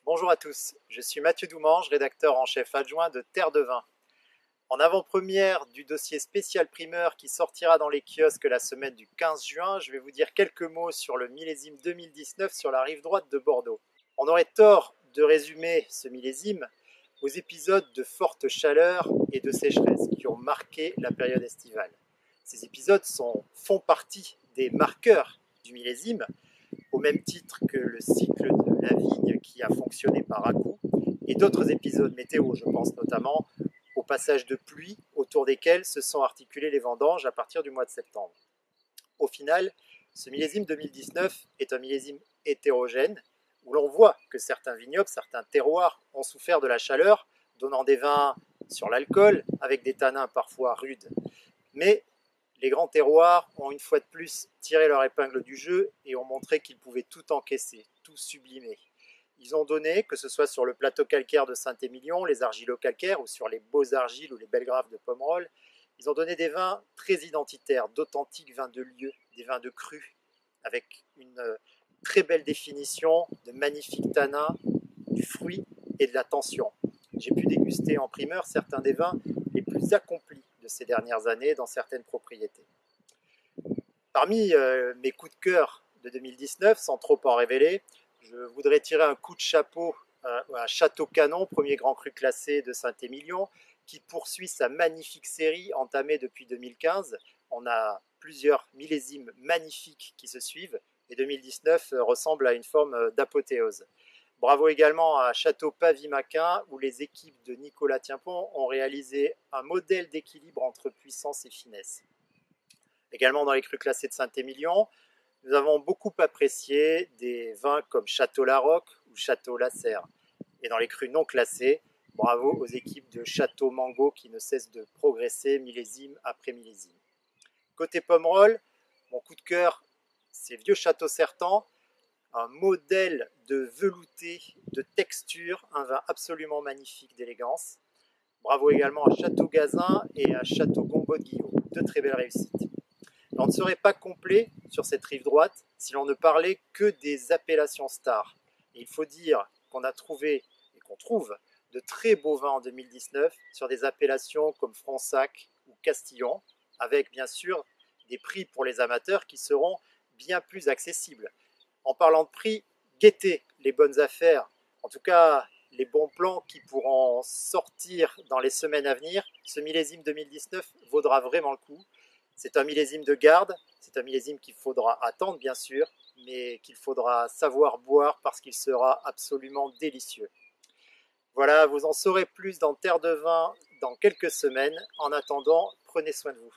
Bonjour à tous, je suis Mathieu Doumange, rédacteur en chef adjoint de Terre de Vin. En avant-première du dossier spécial primeur qui sortira dans les kiosques la semaine du 15 juin, je vais vous dire quelques mots sur le millésime 2019 sur la rive droite de Bordeaux. On aurait tort de résumer ce millésime aux épisodes de forte chaleur et de sécheresse qui ont marqué la période estivale. Ces épisodes font partie des marqueurs du millésime, au même titre que le cycle de la vigne qui a fonctionné par à-coups, et d'autres épisodes météo, je pense notamment aux passages de pluie autour desquels se sont articulées les vendanges à partir du mois de septembre. Au final, ce millésime 2019 est un millésime hétérogène, où l'on voit que certains vignobles, certains terroirs ont souffert de la chaleur, donnant des vins sur l'alcool, avec des tanins parfois rudes. Mais les grands terroirs ont une fois de plus tiré leur épingle du jeu et ont montré qu'ils pouvaient tout encaisser, tout sublimer. Ils ont donné, que ce soit sur le plateau calcaire de Saint-Émilion, les argilo-calcaires ou sur les beaux argiles ou les belles graves de Pomerol, ils ont donné des vins très identitaires, d'authentiques vins de lieu, des vins de cru, avec une très belle définition de magnifiques tanins, du fruit et de la tension. J'ai pu déguster en primeur certains des vins les plus accomplis de ces dernières années dans certaines propriétés. Parmi mes coups de cœur de 2019, sans trop en révéler, je voudrais tirer un coup de chapeau à Château Canon, premier grand cru classé de Saint-Émilion, qui poursuit sa magnifique série entamée depuis 2015. On a plusieurs millésimes magnifiques qui se suivent et 2019 ressemble à une forme d'apothéose. Bravo également à Château Pavie-Maquin où les équipes de Nicolas Tienpont ont réalisé un modèle d'équilibre entre puissance et finesse. Également dans les crus classés de Saint-Émilion, nous avons beaucoup apprécié des vins comme Château Larocque ou Château Lasserre. Et dans les crus non classés, bravo aux équipes de Château Mango qui ne cessent de progresser millésime après millésime. Côté Pomerol, mon coup de cœur, c'est Vieux Château Certan, un modèle de velouté, de texture, un vin absolument magnifique d'élégance. Bravo également à Château Gazin et à Château Gombaud de Guillaume, deux très belles réussites. On ne serait pas complet sur cette rive droite si l'on ne parlait que des appellations stars. Et il faut dire qu'on a trouvé et qu'on trouve de très beaux vins en 2019 sur des appellations comme Fronsac ou Castillon, avec bien sûr des prix pour les amateurs qui seront bien plus accessibles. En parlant de prix, guettez les bonnes affaires, en tout cas les bons plans qui pourront sortir dans les semaines à venir. Ce millésime 2019 vaudra vraiment le coup. C'est un millésime de garde, c'est un millésime qu'il faudra attendre bien sûr, mais qu'il faudra savoir boire parce qu'il sera absolument délicieux. Voilà, vous en saurez plus dans Terre de Vin dans quelques semaines. En attendant, prenez soin de vous.